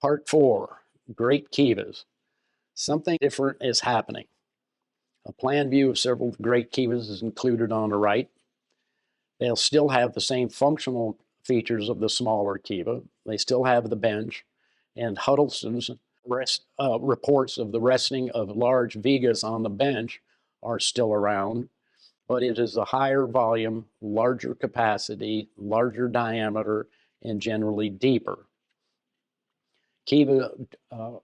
Part 4, Great Kivas. Something different is happening. A plan view of several Great Kivas is included on the right. They'll still have the same functional features of the smaller Kiva. They still have the bench, and Huddleston's reports of the resting of large vigas on the bench are still around, but it is a higher volume, larger capacity, larger diameter, and generally deeper. Kiva,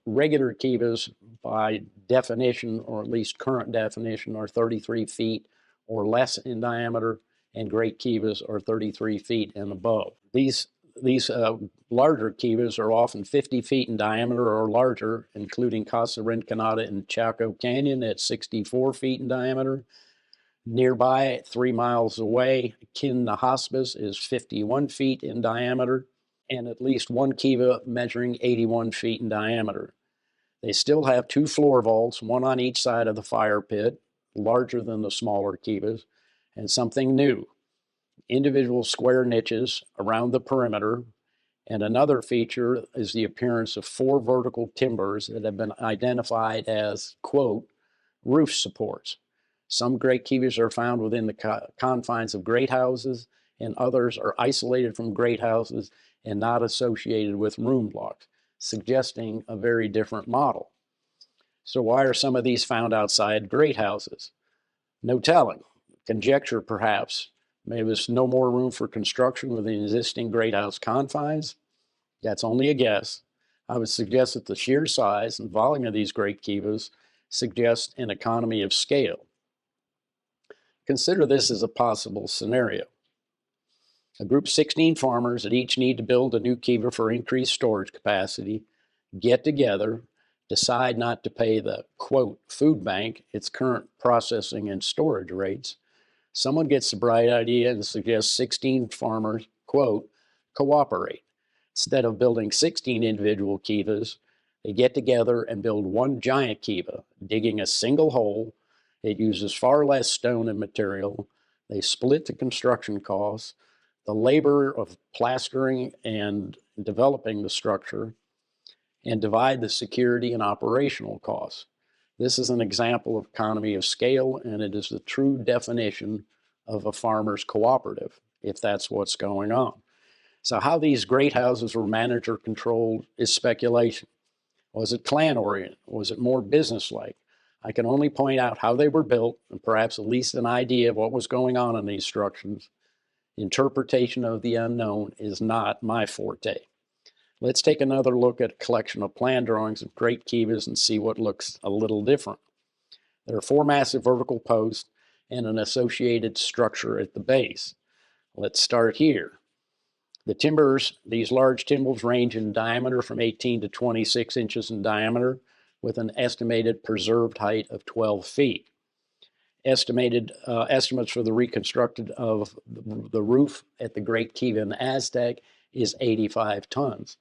regular Kivas by definition, or at least current definition, are 33 feet or less in diameter, and great Kivas are 33 feet and above. These larger Kivas are often 50 feet in diameter or larger, including Casa Rinconada in Chaco Canyon at 64 feet in diameter. Nearby, 3 miles away, Kinna Hospice is 51 feet in diameter, and at least one Kiva measuring 81 feet in diameter. They still have 2 floor vaults, one on each side of the fire pit, larger than the smaller Kivas, and something new: individual square niches around the perimeter. And another feature is the appearance of 4 vertical timbers that have been identified as, quote, roof supports. Some great Kivas are found within the confines of great houses, and others are isolated from great houses and not associated with room blocks, suggesting a very different model. So why are some of these found outside great houses? No telling. Conjecture, perhaps. Maybe there's no more room for construction within existing great house confines. That's only a guess. I would suggest that the sheer size and volume of these great Kivas suggest an economy of scale. Consider this as a possible scenario. A group of 16 farmers that each need to build a new Kiva for increased storage capacity get together, decide not to pay the, quote, food bank its current processing and storage rates. Someone gets the bright idea and suggests 16 farmers, quote, cooperate. Instead of building 16 individual Kivas, they get together and build one giant Kiva, digging a single hole. It uses far less stone and material. They split the construction costs, the labor of plastering and developing the structure, and divide the security and operational costs. This is an example of economy of scale, and it is the true definition of a farmer's cooperative, if that's what's going on. So how these great houses were managed or controlled is speculation. Was it clan-oriented? Was it more business-like? I can only point out how they were built and perhaps at least an idea of what was going on in these structures. Interpretation of the unknown is not my forte. Let's take another look at a collection of plan drawings of great Kivas and see what looks a little different. There are 4 massive vertical posts and an associated structure at the base. Let's start here. The timbers, these large timbers range in diameter from 18 to 26 inches in diameter, with an estimated preserved height of 12 feet. Estimates for the reconstructed of the roof at the Great Kiva in Aztec is 85 tons.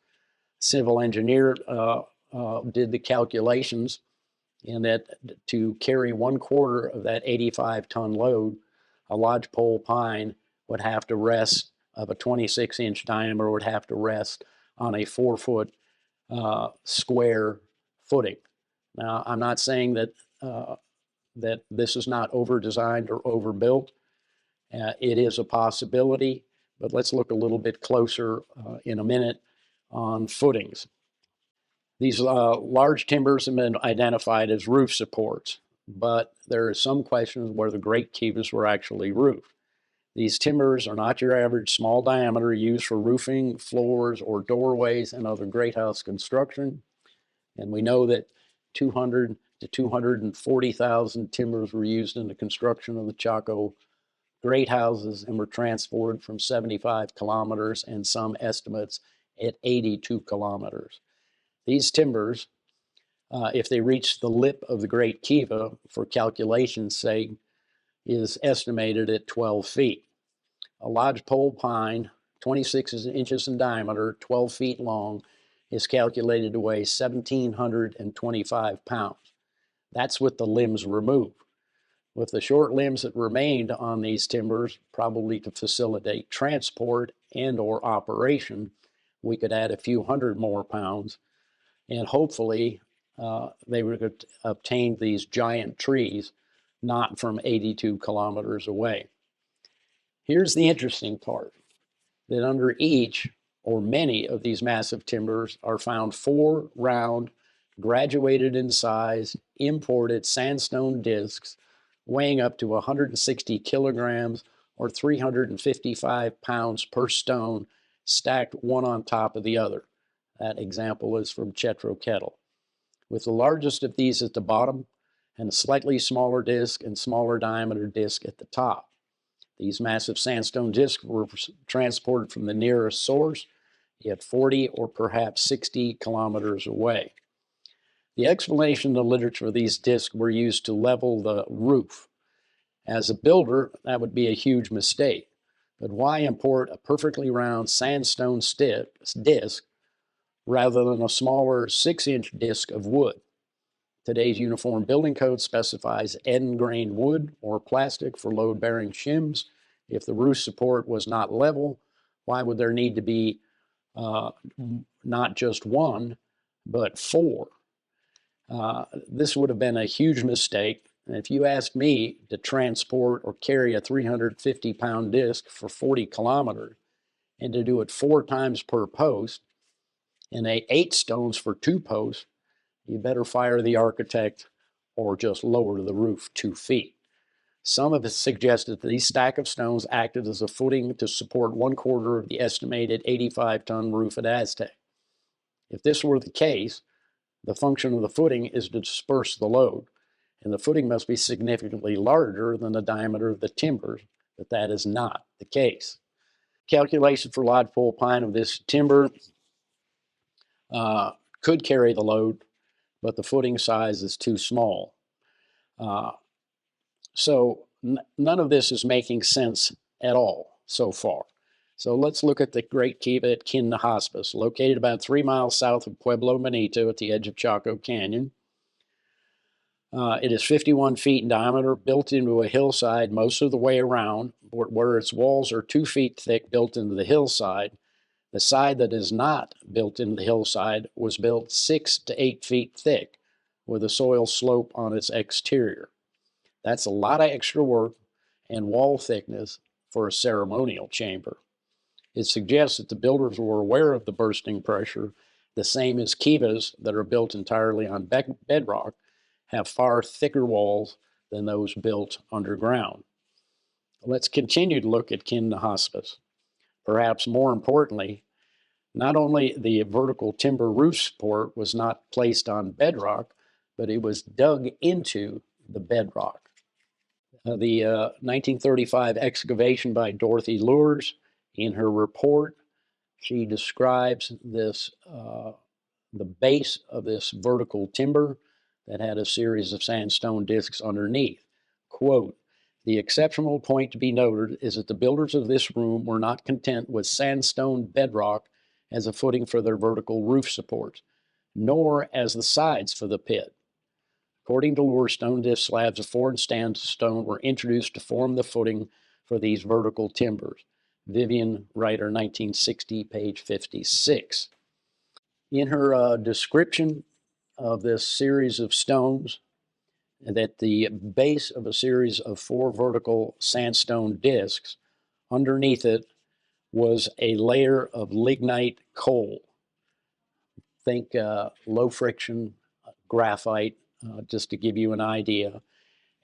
Civil engineer did the calculations, and that to carry 1/4 of that 85-ton load, a lodgepole pine would have to rest, of a 26-inch diameter, would have to rest on a 4-foot square footing. Now, I'm not saying that that this is not over-designed or overbuilt. It is a possibility, but let's look a little bit closer in a minute on footings. These large timbers have been identified as roof supports, but there is some question whether the great Kivas were actually roofed. These timbers are not your average small diameter used for roofing, floors, or doorways and other great house construction. And we know that 200 to 240,000 timbers were used in the construction of the Chaco great houses and were transported from 75 kilometers and some estimates at 82 kilometers. These timbers, if they reach the lip of the Great Kiva, for calculation's sake, is estimated at 12 feet. A lodgepole pine, 26 inches in diameter, 12 feet long, is calculated to weigh 1,725 pounds. That's with the limbs removed. With the short limbs that remained on these timbers, probably to facilitate transport and or operation, we could add a few hundred more pounds. and hopefully they would obtain these giant trees not from 82 kilometers away. Here's the interesting part, that under each or many of these massive timbers are found 4 round, graduated in size, imported sandstone discs weighing up to 160 kilograms or 355 pounds per stone, stacked one on top of the other. That example is from Chetro Kettle, with the largest of these at the bottom and a slightly smaller disc and smaller diameter disc at the top. These massive sandstone discs were transported from the nearest source, yet 40 or perhaps 60 kilometers away. The explanation in the literature of these discs were used to level the roof. As a builder, that would be a huge mistake. But why import a perfectly round sandstone disc rather than a smaller 6-inch disc of wood? Today's Uniform Building Code specifies end-grain wood or plastic for load-bearing shims. If the roof support was not level, why would there need to be not just 1, but 4? This would have been a huge mistake. And if you asked me to transport or carry a 350-pound disc for 40 kilometers and to do it 4 times per post and 8 stones for 2 posts, you better fire the architect or just lower the roof 2 feet. Some have suggested that these stack of stones acted as a footing to support 1/4 of the estimated 85-ton roof at Aztec. If this were the case, the function of the footing is to disperse the load, and the footing must be significantly larger than the diameter of the timbers, but that is not the case. Calculation for lodgepole pine of this timber could carry the load, but the footing size is too small. So none of this is making sense at all so far. So let's look at the Great Kiva at Kinna Hospice, located about 3 miles south of Pueblo Bonito at the edge of Chaco Canyon. It is 51 feet in diameter, built into a hillside most of the way around, where its walls are 2 feet thick, built into the hillside. The side that is not built into the hillside was built 6 to 8 feet thick, with a soil slope on its exterior. That's a lot of extra work and wall thickness for a ceremonial chamber. It suggests that the builders were aware of the bursting pressure, the same as kivas that are built entirely on bedrock have far thicker walls than those built underground. Let's continue to look at Kinna Hospice. Perhaps more importantly, not only the vertical timber roof support was not placed on bedrock, but it was dug into the bedrock. The 1935 excavation by Dorothy Lures, in her report, she describes this, the base of this vertical timber that had a series of sandstone discs underneath. Quote, "The exceptional point to be noted is that the builders of this room were not content with sandstone bedrock as a footing for their vertical roof supports, nor as the sides for the pit. According to Lure, stone disc slabs of foreign sandstone were introduced to form the footing for these vertical timbers." Vivian Ryder, 1960, page 56. In her description of this series of stones, that the base of a series of 4 vertical sandstone discs, underneath it was a layer of lignite coal. Think low friction graphite, just to give you an idea,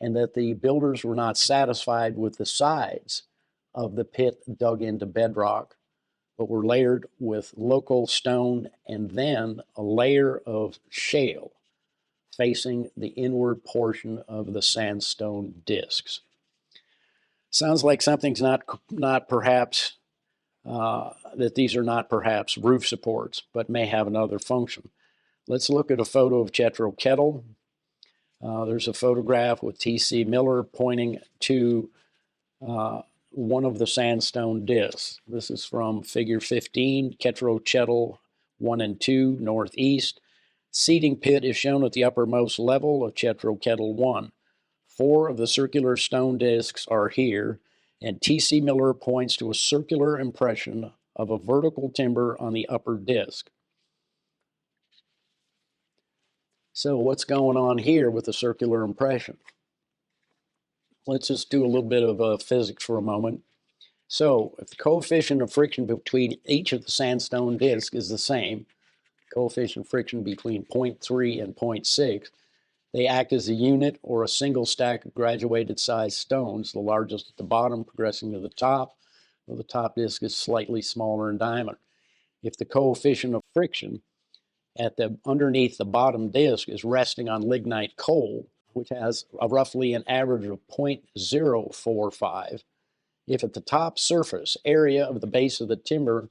and that the builders were not satisfied with the sides of the pit dug into bedrock, but were layered with local stone and then a layer of shale facing the inward portion of the sandstone discs. Sounds like something's not perhaps, that these are not perhaps roof supports, but may have another function. Let's look at a photo of Chetro Kettle. There's a photograph with T.C. Miller pointing to one of the sandstone discs. This is from figure 15, Chetro Kettle 1 and 2, northeast. Seating pit is shown at the uppermost level of Chetro Kettle 1. 4 of the circular stone discs are here, and T.C. Miller points to a circular impression of a vertical timber on the upper disc. So what's going on here with the circular impression? Let's just do a little bit of physics for a moment. So if the coefficient of friction between each of the sandstone discs is the same, coefficient of friction between 0.3 and 0.6, they act as a unit or a single stack of graduated size stones, the largest at the bottom progressing to the top, while the top disc is slightly smaller in diameter. If the coefficient of friction underneath the bottom disc is resting on lignite coal, which has roughly an average of 0.045, if at the top surface area of the base of the timber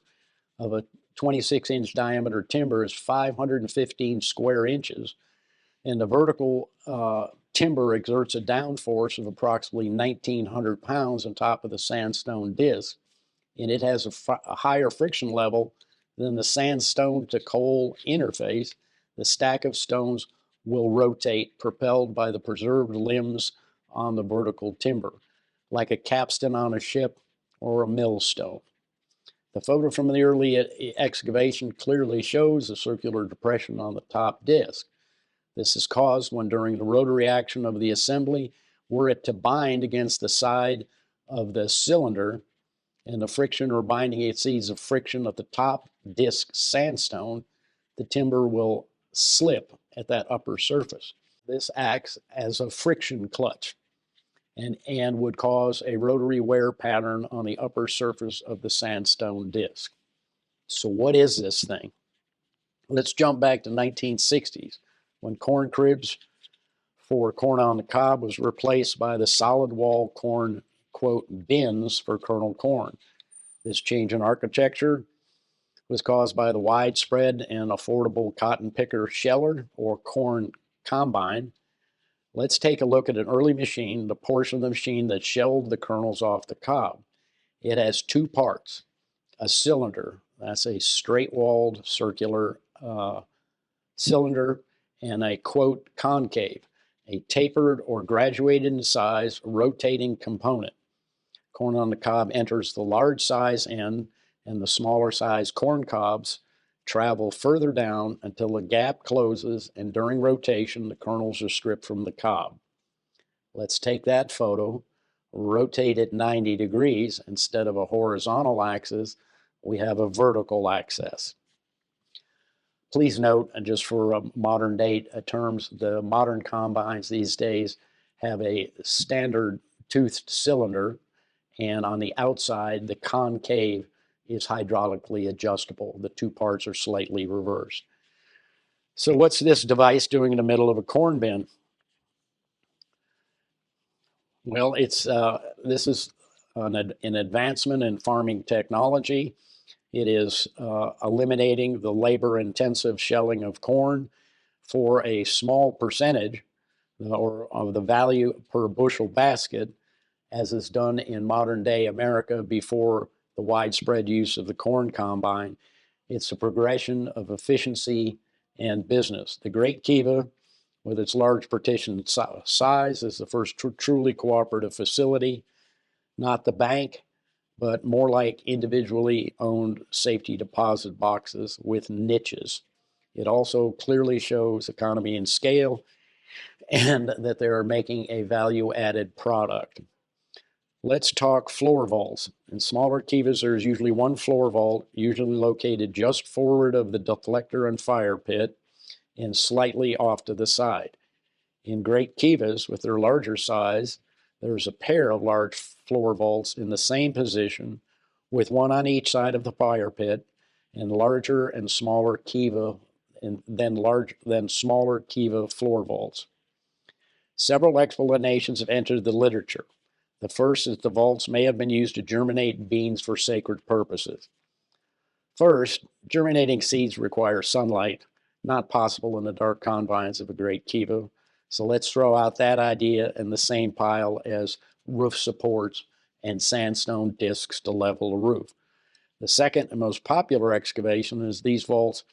of a 26-inch diameter timber is 515 square inches, and the vertical timber exerts a downforce of approximately 1,900 pounds on top of the sandstone disc, and it has a higher friction level than the sandstone to coal interface, the stack of stones will rotate, propelled by the preserved limbs on the vertical timber, like a capstan on a ship or a millstone. The photo from the early excavation clearly shows a circular depression on the top disc. This is caused when during the rotary action of the assembly, were it to bind against the side of the cylinder, and the friction or binding exceeds the friction at the top disc sandstone, the timber will slip at that upper surface. This acts as a friction clutch and would cause a rotary wear pattern on the upper surface of the sandstone disc. So what is this thing? Let's jump back to 1960s when corn cribs for corn on the cob was replaced by the solid wall corn, quote, bins for kernel corn. This change in architecture was caused by the widespread and affordable cotton picker sheller or corn combine. Let's take a look at an early machine, the portion of the machine that shelled the kernels off the cob. It has two parts, a cylinder, that's a straight-walled circular cylinder, and a, quote, concave, a tapered or graduated in size rotating component. Corn on the cob enters the large size end, and the smaller size corn cobs travel further down until the gap closes, and during rotation, the kernels are stripped from the cob. Let's take that photo, rotate it 90 degrees. Instead of a horizontal axis, we have a vertical axis. Please note, and just for modern day terms, the modern combines these days have a standard toothed cylinder, and on the outside, the concave is hydraulically adjustable. The two parts are slightly reversed. So what's this device doing in the middle of a corn bin? Well, this is an advancement in farming technology. It is eliminating the labor-intensive shelling of corn for a small percentage or of the value per bushel basket, as is done in modern-day America before the widespread use of the corn combine. It's a progression of efficiency and business. The Great Kiva, with its large partition size, is the first truly cooperative facility, not the bank, but more like individually owned safety deposit boxes with niches. It also clearly shows economy and scale and that they are making a value-added product. Let's talk floor vaults. In smaller kivas, there is usually one floor vault, usually located just forward of the deflector and fire pit and slightly off to the side. In great kivas, with their larger size, there's a pair of large floor vaults in the same position, with one on each side of the fire pit, and larger and smaller kiva, and then smaller kiva floor vaults. Several explanations have entered the literature. The first is the vaults may have been used to germinate beans for sacred purposes. First, germinating seeds require sunlight, not possible in the dark confines of a great kiva. So let's throw out that idea in the same pile as roof supports and sandstone discs to level a roof. The second and most popular excavation is these vaults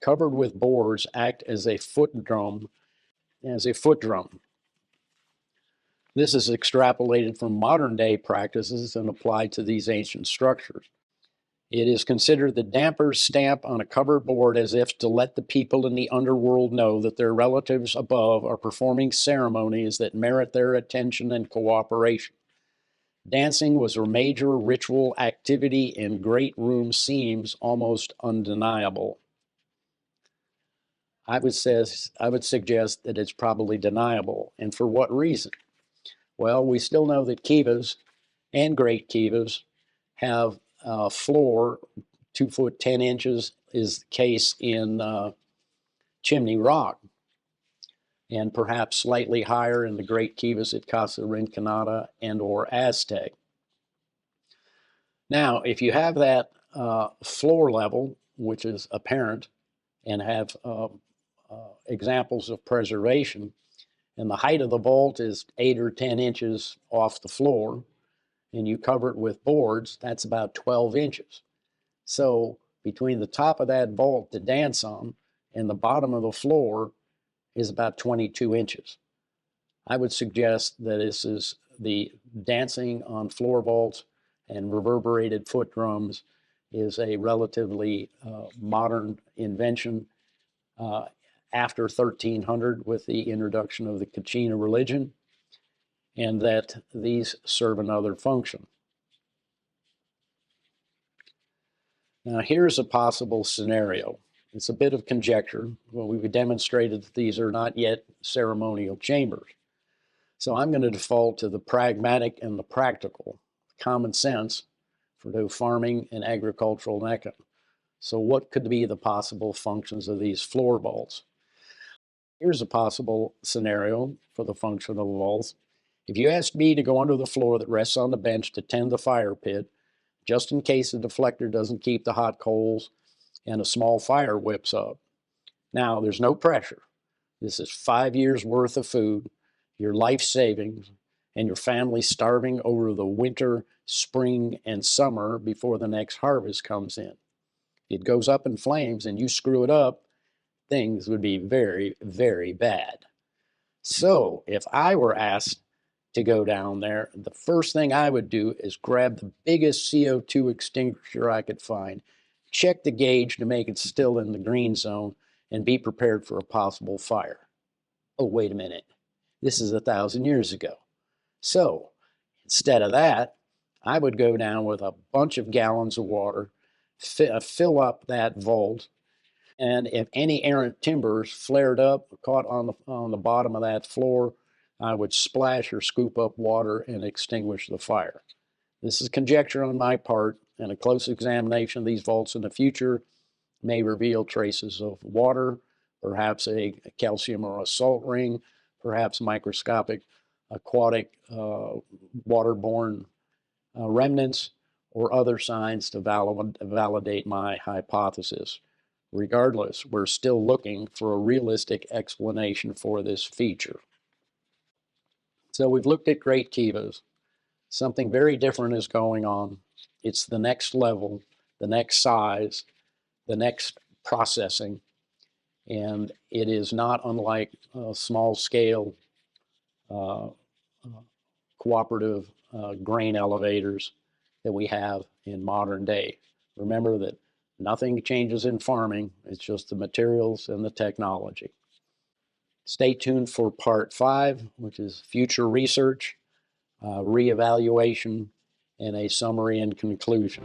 covered with boards act as a foot drum. This is extrapolated from modern day practices and applied to these ancient structures. It is considered the damper's stamp on a covered board, as if to let the people in the underworld know that their relatives above are performing ceremonies that merit their attention and cooperation. Dancing was a major ritual activity in great rooms, seems almost undeniable. I would suggest that it's probably deniable. And for what reason? Well, we still know that kivas and great kivas have a floor 2 foot 10 inches is the case in Chimney Rock, and perhaps slightly higher in the great kivas at Casa Rinconada and or Aztec. Now, if you have that floor level, which is apparent, and have examples of preservation, and the height of the vault is 8 or 10 inches off the floor, and you cover it with boards, that's about 12 inches. So between the top of that vault to dance on and the bottom of the floor is about 22 inches. I would suggest that this is the dancing on floor vaults and reverberated foot drums is a relatively modern invention after 1300 with the introduction of the Kachina religion, and that these serve another function. Now, here's a possible scenario. It's a bit of conjecture. Well, we've demonstrated that these are not yet ceremonial chambers. So I'm going to default to the pragmatic and the practical, common sense for the farming and agricultural mecca. So what could be the possible functions of these floor vaults? Here's a possible scenario for the function of the vaults. If you asked me to go under the floor that rests on the bench to tend the fire pit, just in case the deflector doesn't keep the hot coals and a small fire whips up. Now, there's no pressure. This is 5 years worth of food, your life savings, and your family starving over the winter, spring, and summer before the next harvest comes in. If it goes up in flames and you screw it up, things would be very, very bad. So if I were asked to go down there, the first thing I would do is grab the biggest CO2 extinguisher I could find, check the gauge to make it still in the green zone, and be prepared for a possible fire. Oh, wait a minute. This is 1,000 years ago. So instead of that, I would go down with a bunch of gallons of water, fill up that vault, and if any errant timbers flared up, caught on the bottom of that floor, I would splash or scoop up water and extinguish the fire. This is conjecture on my part, and a close examination of these vaults in the future may reveal traces of water, perhaps a calcium or a salt ring, perhaps microscopic aquatic waterborne remnants, or other signs to validate my hypothesis. Regardless, we're still looking for a realistic explanation for this feature. So we've looked at great kivas. Something very different is going on. It's the next level, the next size, the next processing, and it is not unlike small scale cooperative grain elevators that we have in modern day. Remember that nothing changes in farming, it's just the materials and the technology. Stay tuned for part 5, which is future research, reevaluation, and a summary and conclusion.